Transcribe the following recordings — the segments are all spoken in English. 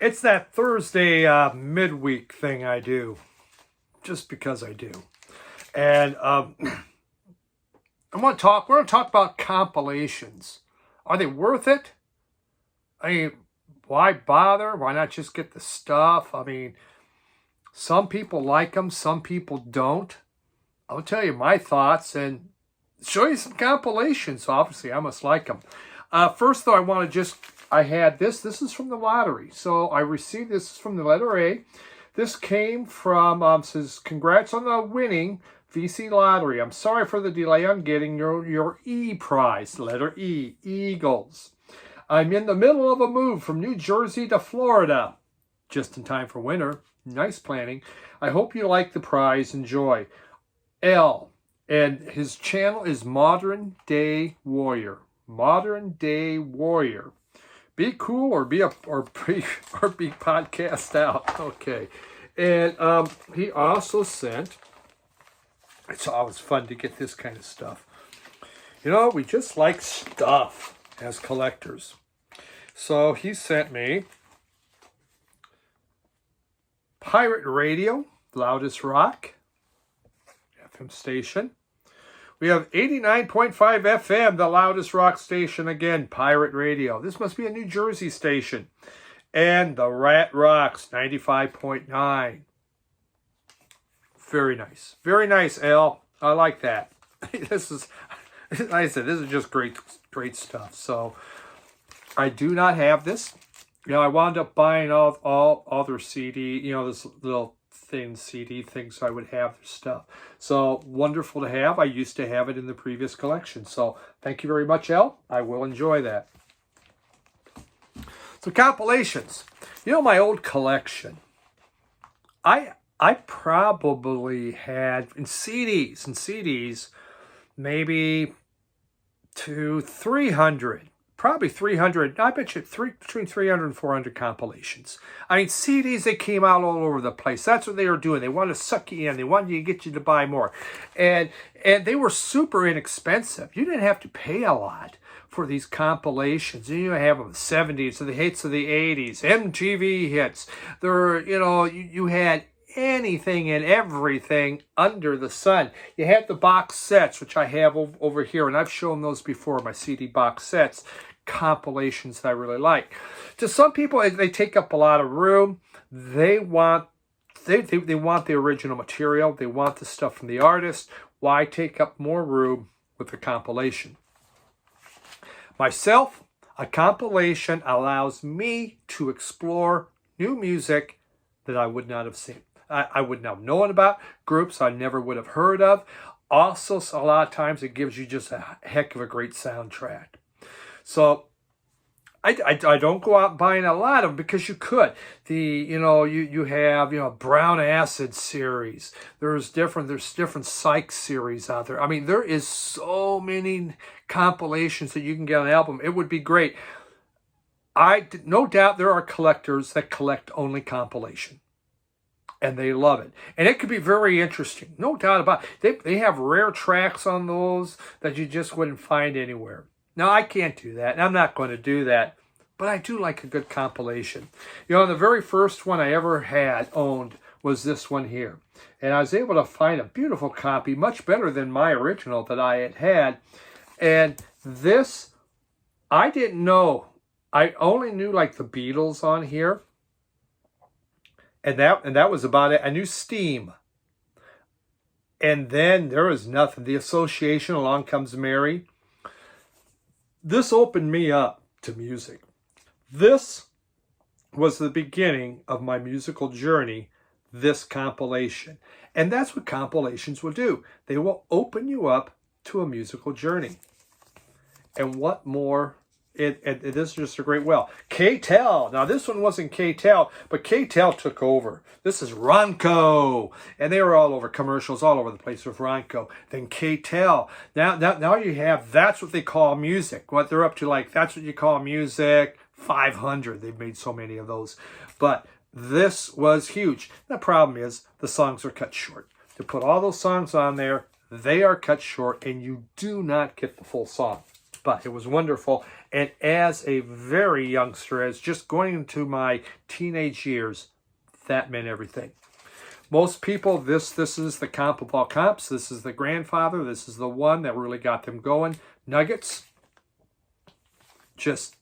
It's that Thursday midweek thing I do, just because I do. And we're going to talk about compilations. Are they worth it? I mean, why bother? Why not just get the stuff? I mean, some people like them, some people don't. I'll tell you my thoughts and show you some compilations. Obviously, I must like them. First, though, I had this. This is from the lottery. So I received this from the letter A. This came from, says, congrats on the winning VC lottery. I'm sorry for the delay on getting your E prize, letter E, Eagles. I'm in the middle of a move from New Jersey to Florida, just in time for winter. Nice planning. I hope you like the prize. Enjoy. L, and his channel is Modern Day Warrior. Modern Day Warrior. Be cool or be podcast out. Okay. And he also sent, it's always fun to get this kind of stuff. You know, we just like stuff as collectors. So he sent me Pirate Radio, Loudest Rock, FM station. We have 89.5 FM, the loudest rock station, again, Pirate Radio. This must be a New Jersey station. And the Rat Rocks, 95.9. Very nice. Very nice, Al. I like that. This is, like I said, this is just great stuff. So, I do not have this. You know, I wound up buying all other CD, you know, this little thin CD thing, so I would have their stuff. So wonderful to have. I used to have it in the previous collection. So thank you very much, El. I will enjoy that. So compilations. You know, my old collection, I probably had in CDs, maybe 300. Probably 300, I bet you between 300 and 400 compilations. I mean, CDs, they came out all over the place. That's what they were doing. They wanted to suck you in. They wanted to get you to buy more. And they were super inexpensive. You didn't have to pay a lot for these compilations. You have them the 70s, or the hits of the 80s, MTV hits. You had anything and everything under the sun. You had the box sets, which I have over here, and I've shown those before, my CD box sets, compilations that I really like. To some people, they take up a lot of room. They want the original material. They want the stuff from the artist. Why take up more room with a compilation? Myself, a compilation allows me to explore new music that I would not have seen. I would not have known about, groups I never would have heard of. Also, a lot of times it gives you just a heck of a great soundtrack. So I don't go out buying a lot of them because you could. You have Brown Acid series. There's different Psych series out there. I mean, there is so many compilations that you can get on an album. It would be great. No doubt there are collectors that collect only compilation. And they love it. And it could be very interesting. No doubt about it. They have rare tracks on those that you just wouldn't find anywhere. Now, I can't do that. And I'm not going to do that. But I do like a good compilation. You know, the very first one I ever owned was this one here. And I was able to find a beautiful copy, much better than my original that I had. And this, I didn't know. I only knew like the Beatles on here. And that was about it. I knew Steam. And then there was nothing. The Association, Along Comes Mary. This opened me up to music. This was the beginning of my musical journey, this compilation. And that's what compilations will do. They will open you up to a musical journey. And what more? This is just a great well. K-Tel. Now, this one wasn't K-Tel, but K-Tel took over. This is Ronco. And they were all over, commercials all over the place with Ronco. Then K-Tel. Now you have, that's what they call music. What they're up to, like, that's what you call music. 500. They've made so many of those. But this was huge. The problem is the songs are cut short. To put all those songs on there, they are cut short, and you do not get the full song. But it was wonderful. And as a very youngster, as just going into my teenage years, that meant everything. Most people, this is the comp of all comps. This is the grandfather. This is the one that really got them going. Nuggets, just,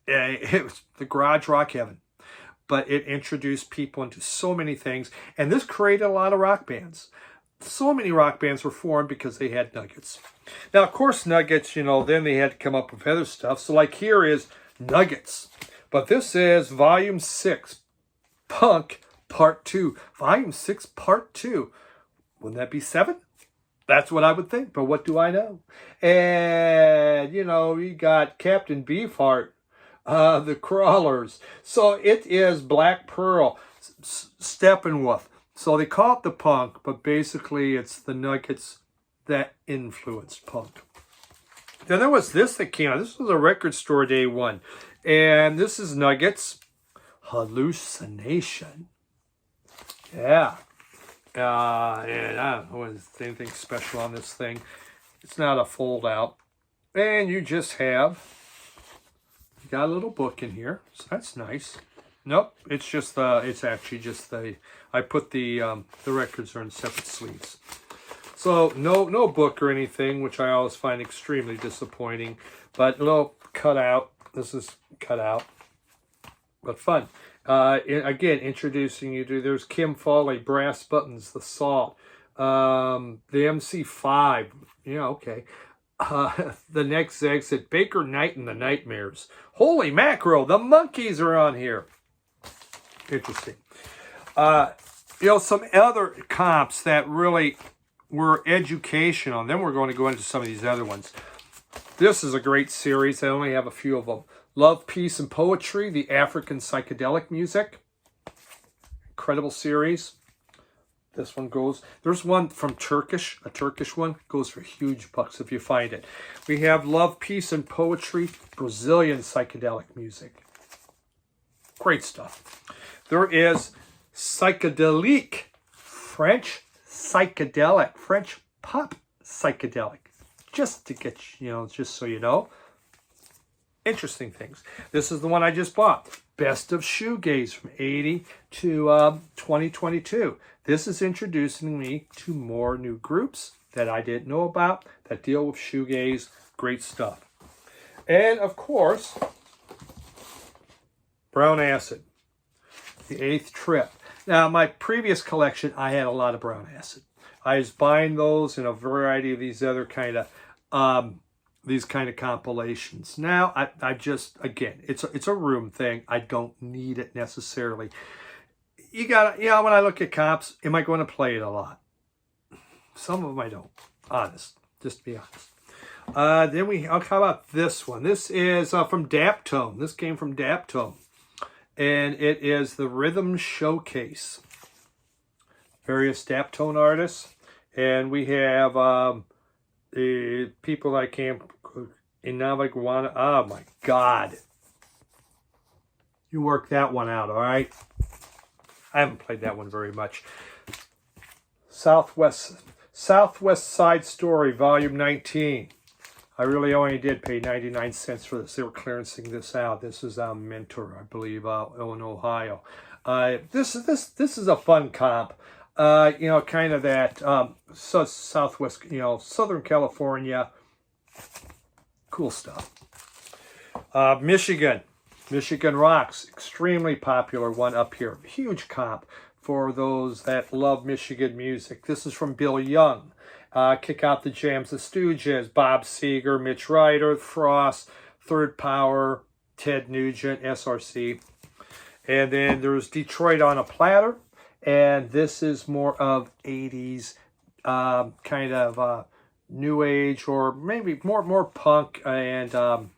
it was the garage rock heaven. But it introduced people into so many things. And this created a lot of rock bands. So many rock bands were formed because they had Nuggets. Now, of course, Nuggets, then they had to come up with other stuff. So like here is Nuggets. But this is Volume 6, Punk Part 2. Volume 6, Part 2. Wouldn't that be 7? That's what I would think, but what do I know? And, you got Captain Beefheart, the Crawlers. So it is Black Pearl, Steppenwolf. So they call it the punk, but basically it's the Nuggets that influenced punk. Then there was this that came out. This was a record store day one. And this is Nuggets, Hallucination. Yeah. And I don't know if there's anything special on this thing. It's not a fold out. And you just have, you got a little book in here. So that's nice. Nope, it's just it's actually just I put the records are in separate sleeves. So no book or anything, which I always find extremely disappointing. But a little cut out. This is cut out, but fun. Again, introducing you to, there's Kim Foley, Brass Buttons, The Salt, the MC5, okay. The Next Exit, Baker Knight and the Nightmares. Holy mackerel, the Monkees are on here. Interesting. Some other comps that really were educational, and then we're going to go into some of these other ones. This is a great series. I only have a few of them. Love, Peace, and Poetry, the African Psychedelic Music. Incredible series. This one goes, there's one from Turkish, a Turkish one, goes for huge bucks if you find it. We have Love, Peace, and Poetry, Brazilian Psychedelic Music. Great stuff. There is Psychedelic, French Psychedelic, French Pop Psychedelic. Just to get, just so you know. Interesting things. This is the one I just bought. Best of Shoegaze from 80 to 2022. This is introducing me to more new groups that I didn't know about that deal with shoegaze. Great stuff. And of course, Brown Acid, The Eighth Trip. Now, my previous collection, I had a lot of Brown Acid. I was buying those in a variety of these other kind of compilations. Now, I just, again, it's a room thing. I don't need it necessarily. You got, when I look at comps, am I going to play it a lot? Some of them I don't. Honest, just to be honest. Then how about this one? This is from Daptone. This came from Daptone. And it is the Rhythm Showcase. Various Daptone artists. And we have the people that came in Naviguana. Oh my God. You work that one out, all right? I haven't played that one very much. Southwest Side Story, Volume 19. I really only did pay 99 cents for this. They were clearancing this out. This is Mentor, I believe, in Ohio. This is a fun comp. Kind of that Southwest, Southern California. Cool stuff. Michigan Rocks, extremely popular one up here. Huge comp for those that love Michigan music. This is from Bill Young. Kick Out the Jams, The Stooges, Bob Seger, Mitch Ryder, Frost, Third Power, Ted Nugent, SRC. And then there's Detroit on a Platter. And this is more of 80s kind of new age, or maybe more punk and the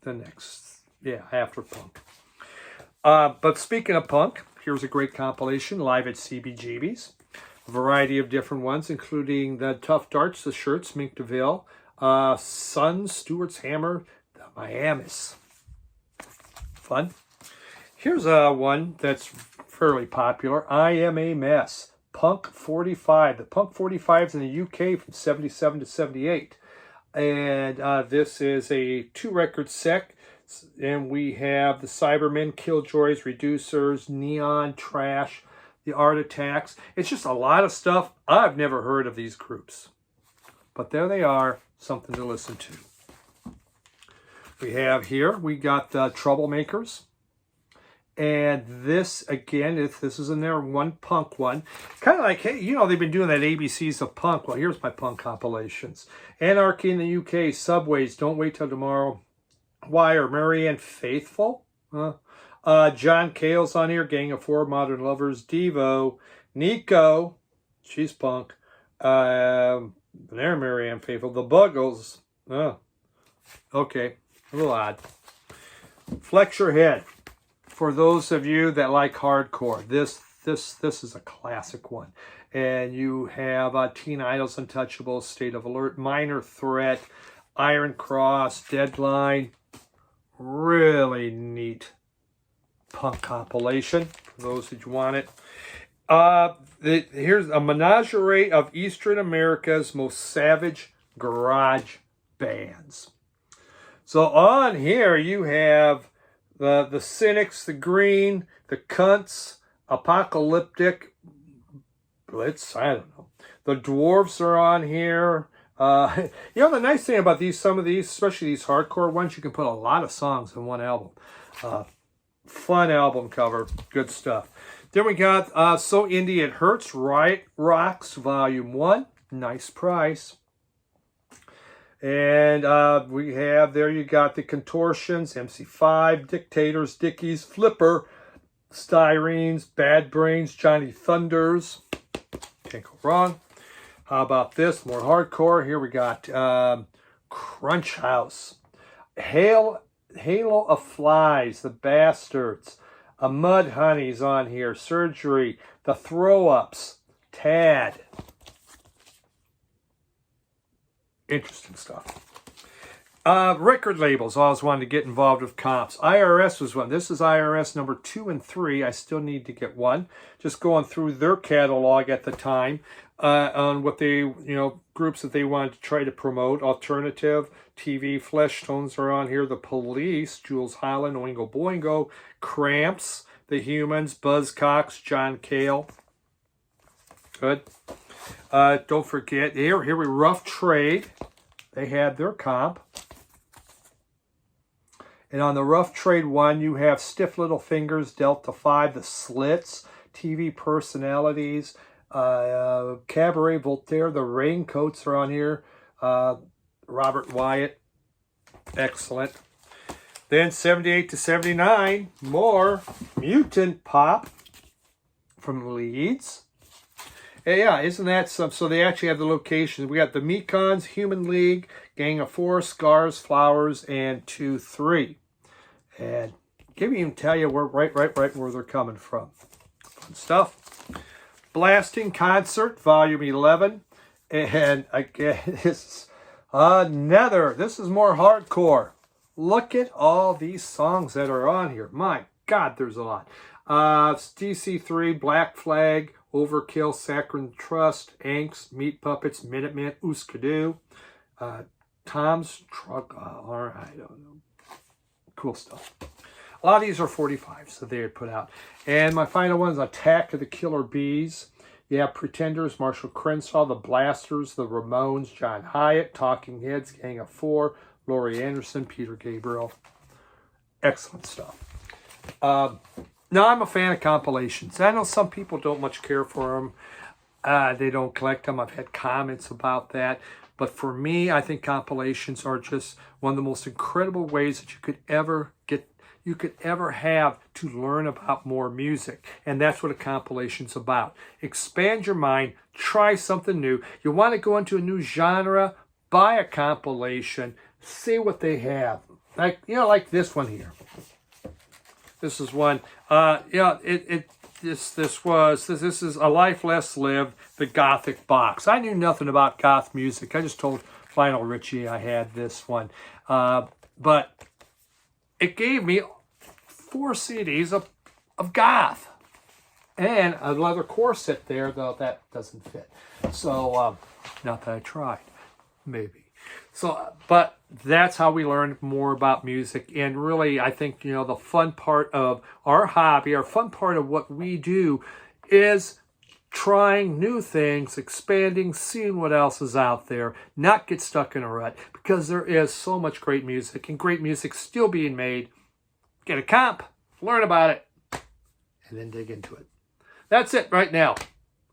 next. Yeah, after punk. But speaking of punk, here's a great compilation, Live at CBGB's. A variety of different ones, including the Tough Darts, the Shirts, Mink DeVille, Sons, Stewart's Hammer, the Miamis. Fun. Here's one that's fairly popular, I Am a Mess, Punk 45. The Punk 45s in the UK from 77 to 78. And this is a 2-record set. And we have the Cybermen, Killjoys, Reducers, Neon, Trash, the Art Attacks. It's just a lot of stuff. I've never heard of these groups. But there they are, something to listen to. We have here, we got the Troublemakers. And this, again, this is in there, one punk one. Kind of like, hey, you know, they've been doing that ABCs of punk. Well, here's my punk compilations. Anarchy in the UK, Subways, Don't Wait Till Tomorrow, Wire, Marianne Faithful. John Cale's on here, Gang of Four, Modern Lovers, Devo, Nico, she's punk. There, Marianne Faithful. The Buggles, okay, a little odd. Flex Your Head. For those of you that like hardcore, this is a classic one. And you have Teen Idol's Untouchables, State of Alert, Minor Threat, Iron Cross, Deadline. Really neat punk compilation for those that want it. Here's a menagerie of Eastern America's most savage garage bands. So on here you have the Cynics, the Green, the Cunts, Apocalyptic, Blitz, I don't know. The Dwarves are on here. You know, the nice thing about some of these, especially these hardcore ones, you can put a lot of songs in one album. Fun album cover, good stuff. Then we got So Indie It Hurts, Riot Rocks, Volume 1, nice price. And we have, there you got the Contortions, MC5, Dictators, Dickies, Flipper, Styrenes, Bad Brains, Johnny Thunders. Can't go wrong. How about this? More hardcore. Here we got Crunch House, Halo of Flies, The Bastards, Mud Honey's on here, Surgery, The Throw Ups, Tad. Interesting stuff. Record labels. I always wanted to get involved with comps. IRS was one. This is IRS number 2 and 3. I still need to get one. Just going through their catalog at the time on what they, groups that they wanted to try to promote. Alternative, TV, Fleshtones are on here. The Police, Jules Holland, Oingo Boingo, Cramps, The Humans, Buzzcocks, John Cale. Good. Don't forget, here we Rough Trade. They had their comp. And on the Rough Trade one, you have Stiff Little Fingers, Delta 5, The Slits, TV Personalities, Cabaret Voltaire, The Raincoats are on here. Robert Wyatt, excellent. Then 78 to 79, more Mutant Pop from Leeds. Yeah, isn't that some? So they actually have the locations. We got the Mekons, Human League, Gang of Four, Scars, Flowers, and 2-3. And can't even tell you where right where they're coming from. Fun stuff. Blasting Concert, Volume 11. And again, this is another. This is more hardcore. Look at all these songs that are on here. My God, there's a lot. DC3, Black Flag, Overkill, Saccharine Trust, Angst, Meat Puppets, Minutemen, Ooskadoo, Tom's Truck, I don't know. Cool stuff. A lot of these are 45s that they had put out. And my final one is Attack of the Killer Bees. You have Pretenders, Marshall Crenshaw, The Blasters, The Ramones, John Hyatt, Talking Heads, Gang of Four, Laurie Anderson, Peter Gabriel. Excellent stuff. Now, I'm a fan of compilations. I know some people don't much care for them. They don't collect them. I've had comments about that. But for me, I think compilations are just one of the most incredible ways that you could ever have to learn about more music. And that's what a compilation's about. Expand your mind, try something new. You want to go into a new genre, buy a compilation, see what they have. Like this one here. This is one. This is A Life Less Lived, the Gothic Box. I knew nothing about goth music. I just told Lionel Richie I had this one. But it gave me 4 CDs of goth. And a leather corset there, though that doesn't fit. So, not that I tried. Maybe. So, but that's how we learn more about music. And really, I think, the fun part of our hobby, our fun part of what we do is trying new things, expanding, seeing what else is out there, not get stuck in a rut, because there is so much great music and great music still being made. Get a comp, learn about it, and then dig into it. That's it right now.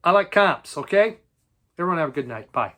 I like comps, okay? Everyone have a good night. Bye.